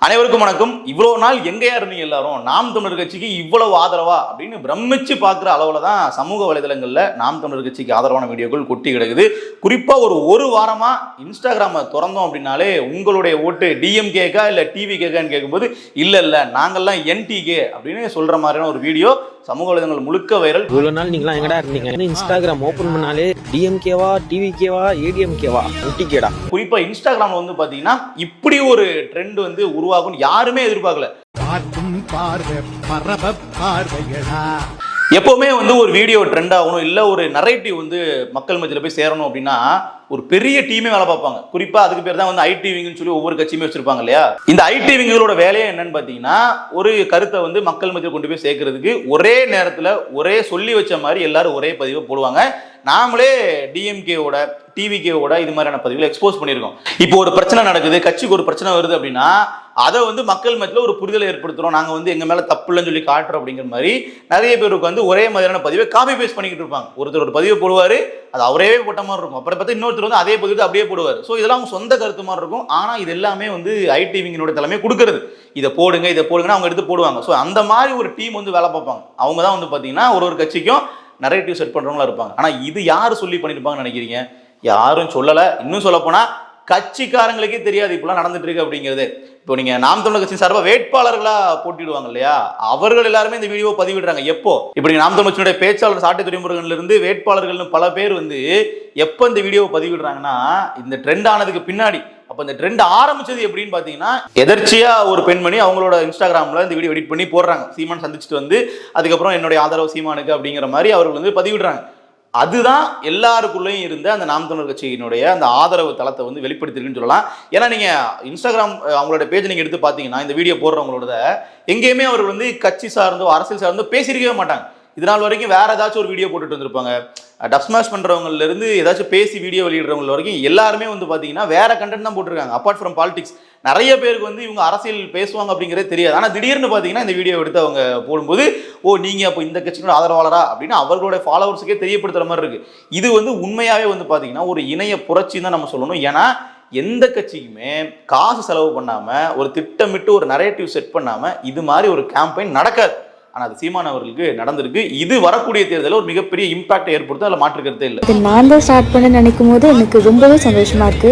அனைவருக்கும் வணக்கம். இவ்வளவு நாள் எங்கேயா இருந்தீங்க எல்லாரும்? நாம் தமிழர் கட்சிக்கு இவ்வளவு ஆதரவா அப்படின்னு பிரமிச்சு பார்க்குற அளவுல தான் சமூக வலைதளங்கள்ல நாம் தமிழர் கட்சிக்கு ஆதரவான வீடியோக்கள் கொட்டி கிடக்குது. குறிப்பா ஒரு வாரமா இன்ஸ்டாகிராம திறந்தோம் அப்படின்னாலே உங்களுடைய ஓட்டு டிஎம்கேக்கா இல்ல டிவி கேக்கான்னு கேட்கும்போது இல்ல நாங்கள்லாம் என்டிகே அப்படின்னு சொல்ற மாதிரியான ஒரு வீடியோ சமூக வலைதளங்கள் முழுக்க வைரல். இவ்வளவு நாள் நீங்களா எங்கடா இருந்தீங்க? இன்ஸ்டாகிராம் ஓபன் பண்ணாலே டிஎம்கேவா டிவிகேவா ஏடிஎம்கேவா என்டிகேடா. குறிப்பா இன்ஸ்டாகிராம்ல வந்து பாத்தீங்கன்னா இப்படி ஒரு ட்ரெண்ட் வந்து உருவாகும் யாருமே எதிர்பார்க்கல. எப்பவுமே வந்து ஒரு வீடியோ ட்ரெண்ட் ஆகணும் இல்ல ஒரு நரேட்டிவ் வந்து மக்கள் மத்தியில போய் சேரணும் அப்படின்னா ஒரு பெரிய டீமே வேலை பார்ப்பாங்க. குறிப்பா அதுக்கு பேர் தான் வந்து ஐடி விங்னு சொல்லி ஒவ்வொரு கட்சியுமே வச்சிருப்பாங்க இல்லையா? இந்த ஐடி விங்களோட வேலையே என்னன்னு பாத்தீங்கன்னா ஒரு கருத்தை வந்து மக்கள் மத்தியில் கொண்டு போய் சேர்க்கறதுக்கு ஒரே நேரத்துல ஒரே சொல்லி வச்ச மாதிரி எல்லாரும் ஒரே பதிவை போடுவாங்க. நாமளே டிஎம்கேவோட டிவிகேவோட இது மாதிரியான பதிவுகளை எக்ஸ்போஸ் பண்ணியிருக்கோம். இப்போ ஒரு பிரச்சனை நடக்குது, கட்சிக்கு ஒரு பிரச்சனை வருது அப்படின்னா அதை வந்து மக்கள் மத்தியில் ஒரு புரிதலை ஏற்படுத்துறோம், நாங்கள் வந்து எங்க மேல தப்பு இல்லைன்னு சொல்லி காட்டுறோம் அப்படிங்கிற மாதிரி நிறைய பேருக்கு வந்து ஒரே மாதிரியான பதிவை காப்பி பேஸ்ட் பண்ணிக்கிட்டு இருப்பாங்க. ஒருத்தர் ஒரு பதிவை போடுவாரு, அது அவரே போட்ட மாதிரி இருக்கும், அப்புறம் பார்த்து இன்னொருத்தர் வந்து அதே பதிவு அப்படியே போடுவார். ஸோ இதெல்லாம் அவங்க சொந்த கருத்து மாதிரி இருக்கும். ஆனா இது எல்லாமே வந்து ஐடி விங்கினோட தலைமை கொடுக்கறது, இதை போடுங்கன்னா அவங்க எடுத்து போடுவாங்க. ஸோ அந்த மாதிரி ஒரு டீம் வந்து வேலை பார்ப்பாங்க. அவங்க தான் வந்து பார்த்தீங்கன்னா ஒரு கட்சிக்கும் நரேட்டிவ் செட் பண்றவங்களா இருப்பாங்க. ஆனா இது யாரு சொல்லி பண்ணிருப்பாங்கன்னு நினைக்கிறீங்க? யாரும் சொல்லல. இன்னும் சொல்ல போனா கட்சிக்காரங்களுக்கே தெரியாது இப்பெல்லாம் நடந்துட்டு இருக்கு அப்படிங்கிறது. இப்போ நீங்க நாம் தமிழர் கட்சி சார்பா வேட்பாளர்களா போட்டிடுவாங்க இல்லையா, அவர்கள் எல்லாருமே இந்த வீடியோ பதிவிடுறாங்க. எப்போ இப்போ நீங்க நாம் தமிழர் கட்சியுடைய பேச்சாளர் சாட்டை துறைமுருகன்ல இருந்து வேட்பாளர்கள் பல பேர் வந்து எப்போ இந்த வீடியோவை பதிவிடுறாங்கன்னா இந்த ட்ரெண்ட் ஆனதுக்கு பின்னாடி. அப்ப இந்த ட்ரெண்ட் ஆரம்பிச்சது எப்படின்னு பாத்தீங்கன்னா எதர்ச்சியா ஒரு பெண்மணி அவங்களோட இன்ஸ்டாகிராம்ல இந்த வீடியோ எடிட் பண்ணி போடுறாங்க. சீமான் சந்திச்சுட்டு வந்து அதுக்கப்புறம் என்னுடைய ஆதரவு சீமானுக்கு அப்படிங்கிற மாதிரி அவர்கள் வந்து பதிவிடுறாங்க. அதுதான் எல்லாருக்குள்ளேயும் இருந்த அந்த நாம் தமிழர் கட்சியினுடைய அந்த ஆதரவு தளத்தை வந்து வெளிப்படுத்திருக்குன்னு சொல்லலாம். ஏன்னா நீங்க இன்ஸ்டாகிராம் அவங்களோட பேஜ் நீங்க எடுத்து பாத்தீங்கன்னா இந்த வீடியோ போடுறவங்களோட எங்கேயுமே அவர்கள் வந்து கட்சி சார்ந்தோ அரசியல் சார்ந்தோ பேசியிருக்கவே மாட்டாங்க. இதனால் வரைக்கும் வேற ஏதாச்சும் ஒரு வீடியோ போட்டுட்டு வந்திருப்பாங்க. டப்ஸ்மாஷ் பண்றவங்கல இருந்து ஏதாச்சும் பேசி வீடியோ வெளியிடுறவங்க வரைக்கும் எல்லாருமே வந்து பாத்தீங்கன்னா வேற கண்டென்ட் தான் போட்டிருக்காங்க. அப்பார்ட் ஃப்ரம் பாலிடிக்ஸ் நிறைய பேருக்கு வந்து இவங்க அரசியல் பேசுவாங்க அப்படிங்கிறதே தெரியாது. ஆனால் திடீர்னு பார்த்தீங்கன்னா இந்த வீடியோ எடுத்து அவங்க போடும்போது நீங்க அப்போ இந்த கட்சியோட ஆதரவாளரா அப்படின்னு அவர்களுடைய ஃபாலோவர்ஸுக்கே தெரியப்படுத்துற மாதிரி இருக்கு. இது வந்து உண்மையாவே வந்து பார்த்தீங்கன்னா ஒரு இணைய புரட்சின்னு தான் நம்ம சொல்லணும். ஏன்னா எந்த கட்சிக்குமே காசு செலவு பண்ணாம ஒரு திட்டமிட்டு ஒரு நரேட்டிவ் செட் பண்ணாம இது மாதிரி ஒரு கேம்பெயின் நடக்காது. ஆனா அது சீமான் அவர்களுக்கு நடந்திருக்கு. இது வரக்கூடிய தேர்தலில் ஒரு மிகப்பெரிய இம்பாக்ட் ஏற்படுத்தும், அதில் மாற்று கருத்தே இல்லை. நான் தான் ஸ்டார்ட் பண்ண நினைக்கும் போது எனக்கு ரொம்பவே சந்தோஷமா இருக்கு.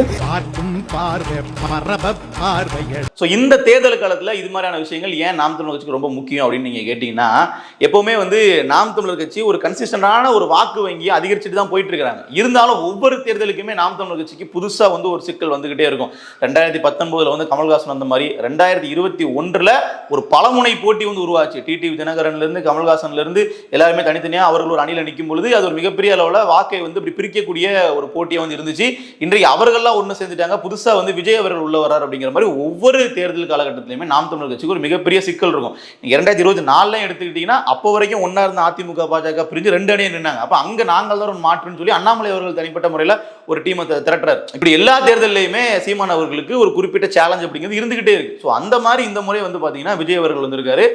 இந்த தேர்தல் காலத்துல இது மாதிரியான விஷயங்கள் ஏன் நாம் தமிழர் கட்சிக்கு ரொம்ப முக்கியம் அப்படின்னு நீங்க கேட்டீங்கன்னா, எப்பவுமே வந்து நாம் தமிழர் கட்சி ஒரு கன்சிஸ்டன்டான ஒரு வாக்கு வங்கி அதிகரிச்சுட்டு தான் போயிட்டு இருக்காங்க. இருந்தாலும் ஒவ்வொரு தேர்தலுக்குமே நாம் தமிழர் கட்சிக்கு புதுசா வந்து ஒரு சிக்கல் வந்துகிட்டே இருக்கும். 2019 வந்து கமல்ஹாசன் வந்த மாதிரி 2021 ஒரு பலமுனை போட்டி வந்து உருவாச்சு. டிடிவி தினகரன்ல இருந்து கமல்ஹாசன்ல இருந்து எல்லாருமே தனித்தனியா அவர்கள் ஒரு அணியில் நிற்கும் பொழுது அது ஒரு மிகப்பெரிய அளவுல வாக்கை வந்து இப்படி பிரிக்கக்கூடிய ஒரு போட்டியா வந்து இருந்துச்சு. இன்றைக்கு அவர்கள்லாம் ஒன்று சேர்ந்துட்டாங்க. புதுசா வந்து விஜய் அவர்கள் உள்ள வரார் அப்படிங்கிற மாதிரி ஒவ்வொரு தேர்தல் காலகட்டத்திலுமே நாம் தமிழர் கட்சிக்கு ஒரு மிகப்பெரிய சிக்கல் இருக்கும். 2024 எடுத்துக்கிட்டீங்கன்னா அப்போ வரைக்கும் ஒன்னா இருந்த அதிமுக பாஜக பிரிஞ்சு 2 அணியை நின்னாங்க. அப்ப அங்க நாங்கள் தான் ஒரு மாற்றுன்னு சொல்லி அண்ணாமலை அவர்கள் தனிப்பட்ட முறையில் ஒரு டீமை திரட்டுறாரு. இப்படி எல்லா தேர்தலையுமே சீமான் அவர்களுக்கு ஒரு குறிப்பிட்ட சேலஞ்ச் அப்படிங்கிறது இருந்துகிட்டே இருக்கு. ஸோ அந்த மாதிரி இந்த முறை வந்து பாத்தீங்கன்னா விஜய் அவர்கள் வந்திருக்காரு.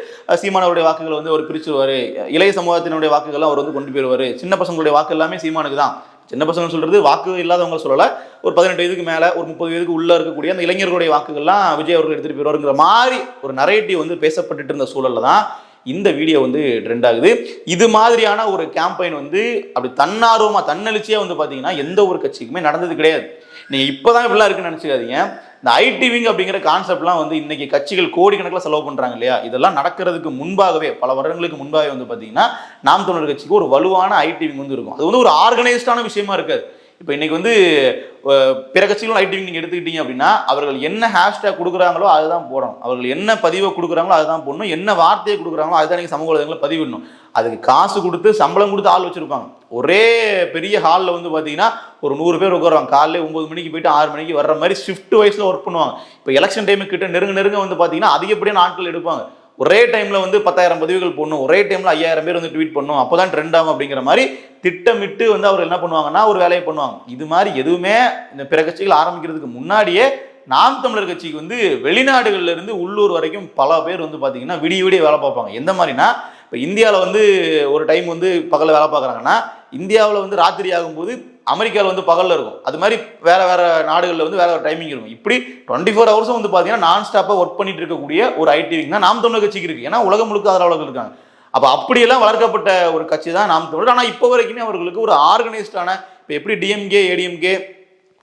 சீமான் அவருடைய வாக்குகளை வந்து அவர் பிரிச்சுருவாரு, இளைய சமூகத்தினுடைய வாக்குகள் அவர் வந்து கொண்டு போயிருவாரு. சின்ன பசங்களுடைய வாக்கு எல்லாமே சீமானுக்கு தான். சின்ன பசங்க சொல்றது வாக்கு இல்லாதவங்க சொல்லல, ஒரு 18 வயதுக்கு மேல ஒரு 30 வயதுக்கு உள்ள இருக்கக்கூடிய அந்த இளைஞர்களுடைய வாக்குகள்லாம் விஜய் அவர்கள் எடுத்துட்டு போயிருவாருங்கிற மாதிரி ஒரு நரேட்டிவ் வந்து பேசப்பட்டு இருந்த சூழல்ல தான் இந்த வீடியோ வந்து ட்ரெண்ட் ஆகுது. இது மாதிரியான ஒரு கேம்பெயின் வந்து அப்படி தன்னார்வமா தன்னெழுச்சியா வந்து பாத்தீங்கன்னா எந்த ஒரு கட்சிக்குமே நடந்தது கிடையாது. நீங்க இப்பதான் இப்படிலாம் இருக்குன்னு நினைச்சுக்காதீங்க. இந்த ஐடி விங் அப்படிங்கிற கான்செப்ட்லாம் வந்து இன்னைக்கு கட்சிகள் கோடிக்கணக்கில் செலவு பண்றாங்க இல்லையா, இதெல்லாம் நடக்கிறதுக்கு முன்பாகவே பல வருடங்களுக்கு முன்பாகவே வந்து பாத்தீங்கன்னா நாம் தமிழர் கட்சிக்கு ஒரு வலுவான ஐடி விங் வந்து இருக்கும். அது வந்து ஒரு ஆர்கனைஸ்டான விஷயமா இருக்காது. இப்போ இன்னைக்கு வந்து பிற கட்சிகளும் ஐடி விங் நீங்க எடுத்துக்கிட்டீங்க அப்படின்னா அவர்கள் என்ன ஹேஷ்டேக் கொடுக்குறாங்களோ அதுதான் போடணும், அவர்கள் என்ன பதிவை கொடுக்குறாங்களோ அதுதான் போடணும், என்ன வார்த்தையை கொடுக்குறாங்களோ அதுதான் நீங்க சமூக வலைதளங்களில் பதிவிடணும். அதுக்கு காசு கொடுத்து சம்பளம் கொடுத்து ஆள் வச்சிருப்பாங்க. ஒரே பெரிய ஹாலில் வந்து பார்த்தீங்கன்னா ஒரு 100 பேர் உட்காருவாங்க. காலையில் 9 மணிக்கு போயிட்டு 6 மணிக்கு வர்ற மாதிரி ஷிஃப்ட் வைஸில் ஒர்க் பண்ணுவாங்க. இப்போ எலெக்ஷன் டைமுக்கு கிட்ட நெருங்க வந்து பார்த்தீங்கன்னா அதிகப்படியான ஆட்கள் எடுப்பாங்க. ஒரே டைம்ல வந்து 10,000 பதிவுகள் போடணும், ஒரே டைம்ல 5,000 பேர் வந்து ட்வீட் பண்ணணும், அப்போதான் ட்ரெண்ட் ஆகும் அப்படிங்கிற மாதிரி திட்டமிட்டு வந்து அவர் என்ன பண்ணுவாங்கன்னா ஒரு வேலையை பண்ணுவாங்க. இது மாதிரி எதுவுமே இந்த பிற கட்சிகள் ஆரம்பிக்கிறதுக்கு முன்னாடியே நாம் தமிழர் கட்சிக்கு வந்து வெளிநாடுகள்ல இருந்து உள்ளூர் வரைக்கும் பல பேர் வந்து பாத்தீங்கன்னா விடிய வேலை பார்ப்பாங்க. எந்த மாதிரினா இப்போ இந்தியாவில் வந்து ஒரு டைம் வந்து பகல வேலை பார்க்குறாங்கன்னா இந்தியாவில் வந்து ராத்திரி ஆகும்போது அமெரிக்காவில் வந்து பகலில் இருக்கும். அது மாதிரி வேற வேற நாடுகளில் வந்து வேற வேற டைமிங் இருக்கும். இப்படி 24 ஹவர்ஸும் வந்து பார்த்தீங்கன்னா நான் ஸ்டாப்பாக ஒர்க் பண்ணிட்டு இருக்கக்கூடிய ஒரு ஐடி விங் தான் நாம் தமிழர் கட்சிக்கு இருக்கு. ஏன்னா உலகம் முழுக்க ஆதரவாளர்கள் இருக்காங்க. அப்போ அப்படியெல்லாம் வளர்க்கப்பட்ட ஒரு கட்சி தான் நாம் தமிழர். ஆனால் இப்போ வரைக்குமே அவர்களுக்கு ஒரு ஆர்கனைஸ்டான, இப்போ எப்படி டிஎம்கே ஏடிஎம்கே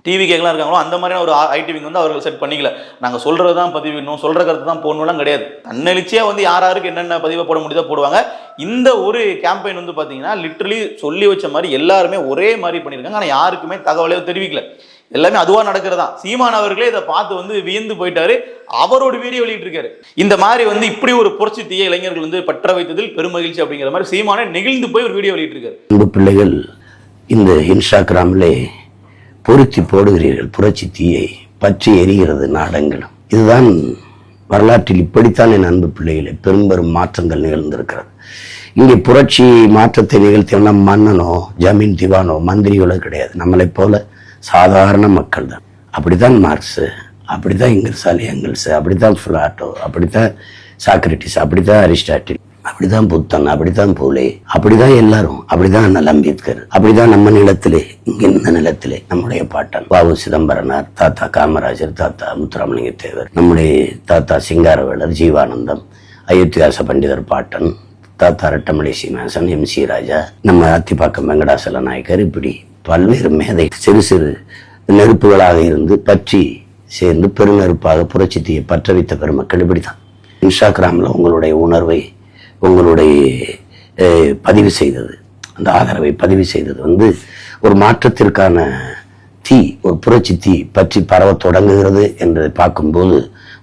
டிவிகேலாம் இருக்காங்களோ அந்த மாதிரியான ஒரு ஐடி விங் வந்து அவர்கள் செட் பண்ணிக்கல. நாங்கள் சொல்கிறது தான் பதிவிடணும், சொல்கிற கருத்து தான் போடணும்லாம் கிடையாது. தன்னெழுச்சியாக வந்து யாருக்கு என்னென்ன பதிவை போட முடியுதோ போடுவாங்க. இந்த ஒரு கேம்பெயின் வந்து பார்த்தீங்கன்னா லிட்ரலி சொல்லி வச்ச மாதிரி எல்லாருமே ஒரே மாதிரி பண்ணியிருக்காங்க. ஆனால் யாருக்குமே தகவலே தெரிவிக்கல. எல்லாமே அதுவாக நடக்கிறதா. சீமான் அவர்களே இதை பார்த்து வந்து வியந்து போயிட்டாரு. அவரோட வீடியோ வெளியிட்டிருக்காரு. இந்த மாதிரி வந்து இப்படி ஒரு புரட்சி தீய இளைஞர்கள் வந்து பற்ற வைத்ததில் பெருமகிழ்ச்சி அப்படிங்கிற மாதிரி சீமானே நெகிழ்ந்து போய் ஒரு வீடியோ வெளியிட்டிருக்காரு. அன்பு பிள்ளைகள், இந்த இன்ஸ்டாகிராமிலே பொருத்தி போடுகிறீர்கள் புரட்சி தீயை, பற்றி எரிகிறது நாடெங்கிலும். இதுதான் வரலாற்றில் இப்படித்தான் என் அன்பு பிள்ளைகளே பெரும் மாற்றங்கள் நிகழ்ந்திருக்கிறது. இங்கே புரட்சி மாற்றத்தை நிகழ்த்தினா மன்னனோ ஜமீன் திவானோ மந்திரிகளோ கிடையாது. நம்மளை போல சாதாரண மக்கள் தான். அப்படித்தான் மார்க்ஸ், அப்படித்தான் எங்கெல்ஸ், அப்படித்தான் பிளாட்டோ, அப்படித்தான் சாக்ரட்டிஸ், அப்படித்தான் அரிஸ்டாட்டில், அப்படிதான் புத்தன், அப்படித்தான் பூலே, அப்படிதான் எல்லாரும், அப்படிதான் அண்ணல் அம்பேத்கர், அப்படிதான் நம்ம நிலத்திலே, இங்க இந்த நிலத்திலே நம்முடைய பாட்டன் வ.உ. சிதம்பரனார், தாத்தா காமராஜர், தாத்தா முத்துராமலிங்க தேவர், நம்முடைய தாத்தா சிங்காரவேலர், ஜீவானந்தம், அயோத்தியாச பண்டிதர் பாட்டன், தாத்தா ரெட்டமலை சீனிவாசன், எம்.சி. ராஜா, நம்ம அத்திப்பாக்கம் வெங்கடாசல நாயக்கர், இப்படி பல்வேறு மேதை சிறு சிறு நெருப்புகளாக இருந்து பற்றி சேர்ந்து பெருநெருப்பாக புரட்சி தீயை பற்ற வைத்த பெருமக்கள் இப்படித்தான். இன்ஸ்டாகிராமில் உங்களுடைய உணர்வை, உங்களுடைய பதிவு செய்தது, அந்த ஆதரவை பதிவு செய்தது வந்து ஒரு மாற்றத்திற்கான தீ, ஒரு புரட்சி தீ பற்றி பரவ தொடங்குகிறது என்பதை பார்க்கும்போது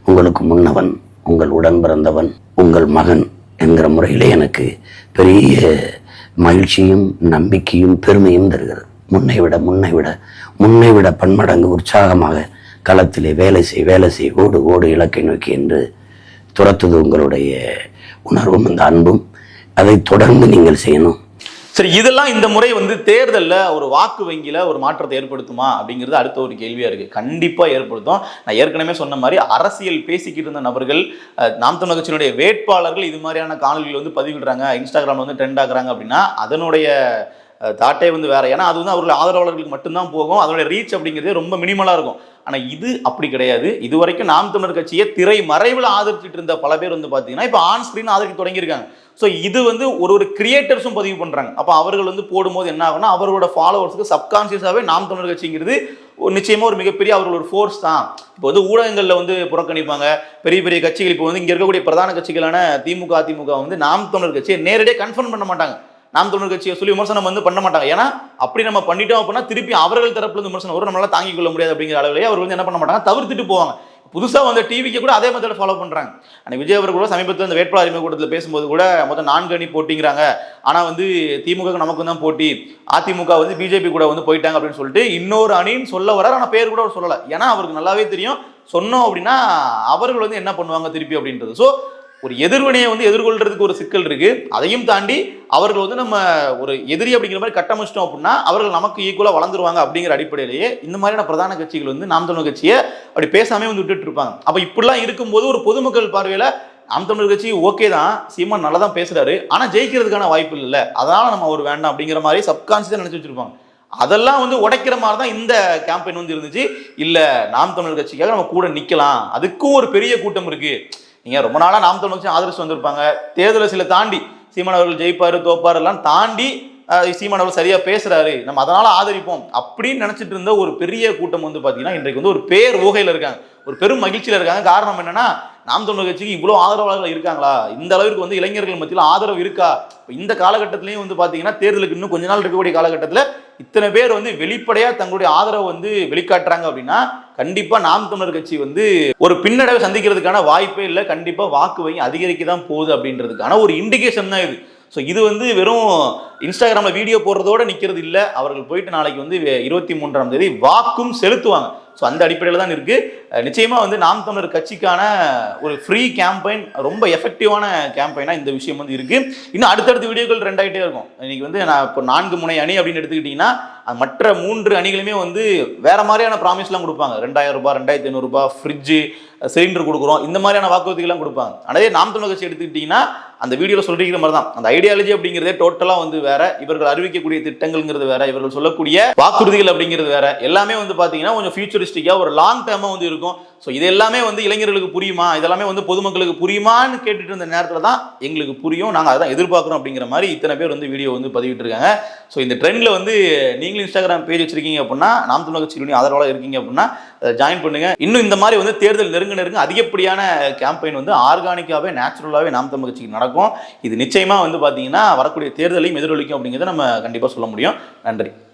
உங்களுக்கு முன்னவன், உங்கள் உடன் பிறந்தவன், உங்கள் மகன் என்கிற முறையிலே எனக்கு பெரிய மகிழ்ச்சியும் நம்பிக்கையும் பெருமையும் தருகிறது. முன்னை விட பன்மடங்கு உற்சாகமாக களத்திலே வேலை செய், ஓடு இலக்கை நோக்கி என்று துரத்துது உங்களுடைய உணர்வும் அந்த அன்பும். அதை தொடர்ந்து நீங்கள் செய்யணும். சரி, இதெல்லாம் இந்த முறை வந்து தேர்தலில் ஒரு வாக்கு வங்கியில் ஒரு மாற்றத்தை ஏற்படுத்துமா அப்படிங்கிறது அடுத்த ஒரு கேள்வியாக இருக்குது. கண்டிப்பாக ஏற்படுத்தும். நான் ஏற்கனவே சொன்ன மாதிரி அரசியல் பேசிக்கிட்டு இருந்த நபர்கள், நாம் தமிழர் கட்சியினுடைய வேட்பாளர்கள் இது மாதிரியான காணொலிகள் வந்து பதிவிடுறாங்க, இன்ஸ்டாகிராமில் வந்து ட்ரெண்ட் ஆகுறாங்க அப்படின்னா அதனுடைய தாட்டே வந்து வேறு. ஏன்னா அது வந்து அவர்கள் ஆதரவாளர்களுக்கு மட்டும்தான் போகும். அதனுடைய ரீச் அப்படிங்கிறது ரொம்ப மினிமலாக இருக்கும். ஆனால் இது அப்படி கிடையாது. இது வரைக்கும் நாம் தமிழர் கட்சியை திரை மறைவில் ஆதரிச்சுட்டு இருந்த பல பேர் வந்து பார்த்தீங்கன்னா இப்போ ஆன் ஸ்க்ரீன் ஆதரிக்க தொடங்கியிருக்காங்க. ஸோ இது வந்து ஒரு கிரியேட்டர்ஸும் பதிவு பண்ணுறாங்க. அப்போ அவர்கள் வந்து போடும்போது என்ன ஆகும்னா அவர்களோட ஃபாலோவர்ஸுக்கு சப்கான்சியஸாகவே நாம் தமிழர் கட்சிங்கிறது நிச்சயமாக ஒரு மிகப்பெரிய அவர்கள் ஒரு ஃபோர்ஸ் தான். இப்போ வந்து ஊடகங்களில் வந்து புறக்கணிப்பாங்க பெரிய பெரிய கட்சிகள். இப்போ வந்து இங்கே இருக்கக்கூடிய பிரதான கட்சிகளான திமுக, அதிமுக வந்து நாம் தமிழர் கட்சியை நேரடியாக கன்ஃபர்ம் பண்ண மாட்டாங்க. நாம் தமிழர் கட்சியை சொல்லி விமர்சனம் வந்து பண்ண மாட்டாங்க. ஏன்னா அப்படி நம்ம பண்ணிட்டோம் அப்படின்னா திருப்பி அவர்கள் தரப்புல இருந்து விமர்சனம் வரும், நம்மளால தாங்கிக் கொள்ள முடியாது அப்படிங்கிற அளவிலேயே அவர்கள் வந்து என்ன பண்ண மாட்டாங்க, தவிர்த்துட்டு போவாங்க. புதுசாக வந்து டிவிக்கு கூட அதே மெத்தட் ஃபாலோ பண்ணுறாங்க. ஆனால் விஜய் அவர்கள் கூட சமீபத்தில் இந்த வேட்பாளர் அறிமுக கூட்டத்தில் பேசும்போது கூட மொத்தம் 4 அணி போட்டிங்கிறாங்க. ஆனால் வந்து திமுக நமக்கு தான் போட்டி, அதிமுக வந்து பிஜேபி கூட வந்து போயிட்டாங்க அப்படின்னு சொல்லிட்டு இன்னொரு அணின்னு சொல்ல வரார். ஆனால் பேர் கூட அவர் சொல்லலை. ஏன்னா அவருக்கு நல்லாவே தெரியும் சொன்னோம் அப்படின்னா அவர்கள் வந்து என்ன பண்ணுவாங்க திருப்பி அப்படின்றது. ஸோ ஒரு எதிர்வினையை வந்து எதிர்கொள்றதுக்கு ஒரு சிக்கல் இருக்கு. அதையும் தாண்டி அவர்கள் வந்து நம்ம ஒரு எதிரி அப்படிங்கிற மாதிரி கட்டமைச்சிட்டோம் அப்படின்னா அவர்கள் நமக்கு ஈக்குவலாக வளர்ந்துருவாங்க அப்படிங்கிற அடிப்படையிலேயே இந்த மாதிரியான பிரதான கட்சிகள் வந்து நாம் தமிழர் கட்சியை அப்படி பேசாமே வந்து விட்டுட்டு இருப்பாங்க. அப்போ இப்படிலாம் இருக்கும்போது ஒரு பொதுமக்கள் பார்வையில் நாம் தமிழர் கட்சி ஓகே தான், சீமான் நல்லா தான் பேசுறாரு, ஆனால் ஜெயிக்கிறதுக்கான வாய்ப்பு இல்லை, அதனால நம்ம ஒரு வேண்டாம் அப்படிங்கிற மாதிரி சப்கான்சியஸாக நினைச்சு வச்சிருப்பாங்க. அதெல்லாம் வந்து உடைக்கிற மாதிரி தான் இந்த கேம்பெயின் வந்து இருந்துச்சு. இல்லை நாம் தமிழர் கட்சிக்காக நம்ம கூட நிற்கலாம், அதுக்கும் ஒரு பெரிய கூட்டம் இருக்கு. நீங்கள் ரொம்ப நாளாக நாம் தமிழர் கட்சி ஆதரிச்சு வந்திருப்பாங்க. தேர்தலை சில தாண்டி சீமான் அவர்கள் ஜெயிப்பார் தோப்பார் எல்லாம் தாண்டி சீமான் அவர்கள் சரியாக பேசுகிறாரு, நம்ம அதனால் ஆதரிப்போம் அப்படின்னு நினச்சிட்டு இருந்த ஒரு பெரிய கூட்டம் வந்து பார்த்தீங்கன்னா இன்றைக்கு வந்து ஒரு பேர் ஊகையில் இருக்காங்க, ஒரு பெரும் மகிழ்ச்சியில் இருக்காங்க. காரணம் என்னன்னா நாம் தமிழர் கட்சிக்கு இவ்வளோ ஆதரவாளர்கள் இருக்காங்களா, இந்த அளவுக்கு வந்து இளைஞர்கள் மத்தியில் ஆதரவு இருக்கா. இந்த காலகட்டத்திலையும் வந்து பார்த்தீங்கன்னா தேர்தலுக்கு இன்னும் கொஞ்ச நாள் இருக்கக்கூடிய காலகட்டத்தில் இத்தனை பேர் வந்து வெளிப்படையாக தங்களுடைய ஆதரவை வந்து வெளிக்காட்டுறாங்க அப்படின்னா கண்டிப்பாக நாம் தமிழர் கட்சி வந்து ஒரு பின்னடைவை சந்திக்கிறதுக்கான வாய்ப்பே இல்லை. கண்டிப்பாக வாக்கு வங்கி அதிகரிக்க தான் போகுது அப்படின்றதுக்கான ஒரு இண்டிகேஷன் தான் இது. ஸோ இது வந்து வெறும் இன்ஸ்டாகிராமில் வீடியோ போடுறதோடு நிற்கிறது இல்லை. அவர்கள் போயிட்டு நாளைக்கு வந்து 23ஆம் தேதி வாக்கும் செலுத்துவாங்க. ஸோ அந்த அடிப்படையில் தான் இருக்கு. நிச்சயமா வந்து நாம் தமிழர் கட்சிக்கான ஒரு ஃப்ரீ கேம்பெயின், ரொம்ப எஃபெக்டிவான கேம்பெயினா இந்த விஷயம் வந்து இருக்கு. இன்னும் அடுத்தடுத்த வீடியோக்கள் ட்ரெண்ட் ஆகிட்டே இருக்கும். இன்னைக்கு வந்து நான் இப்போ 4 முனை அணி அப்படின்னு எடுத்துக்கிட்டீங்கன்னா மற்ற 3 அணிகளுமே வந்து வேற மாதிரியான ப்ராமிஸ்லாம் கொடுப்பாங்க. 2000 ரூபாய், 2500 ரூபாய், ஃப்ரிட்ஜு, சிலிண்டர் கொடுக்குறோம், இந்த மாதிரியான வாக்குறுதிகள்லாம் கொடுப்பாங்க. அதே நாம் தமிழர் கட்சி எடுத்துக்கிட்டிங்கன்னா அந்த வீடியோவில் சொல்லிக்கிற மாதிரி தான், அந்த ஐடியாலஜி அப்படிங்கிறதே டோட்டலாக வந்து வேற, இவர்கள் அறிவிக்கக்கூடிய திட்டங்கள்ங்கிறது வேற, இவர்கள் சொல்லக்கூடிய வாக்குறுதிகள் அப்படிங்கிறது வேற, எல்லாமே வந்து பார்த்தீங்கன்னா கொஞ்சம் ஃபியூச்சரிஸ்டிக்காக ஒரு லாங் டேர்மாக வந்து இருக்கும். ஸோ இது எல்லாமே வந்து இளைஞர்களுக்கு புரியுமா, இதெல்லாமே வந்து பொதுமக்களுக்கு புரியுமான்னு கேட்டுட்டு இருந்த நேரத்தில் தான் எங்களுக்கு புரியும், நாங்கள் அதை தான் எதிர்பார்க்குறோம் அப்படிங்கிற மாதிரி இத்தனை பேர் வந்து வீடியோ வந்து பதிவிட்டு இருக்காங்க. ஸோ இந்த ட்ரெண்டில் வந்து நீங்களும் இன்ஸ்டாகிராம் பேஜ் வச்சிருக்கீங்க அப்படின்னா, நாம் தமிழர் கட்சியினுடைய ஆதரவாளர் இருக்கீங்க அப்படின்னா ஜாயின் பண்ணுங்க. இன்னும் இந்த மாதிரி வந்து தேர்தல் நெருங்க அதிகப்படியான கேம்பெயின் வந்து ஆர்கானிக்காவே, நேச்சுரலாகவே நாம் தமிழர் கட்சிக்கு நடக்கும். இது நிச்சயமா வந்து பார்த்தீங்கன்னா வரக்கூடிய தேர்தலையும் எதிரொலிக்கும் அப்படிங்கிறத நம்ம கண்டிப்பாக சொல்ல முடியும். நன்றி.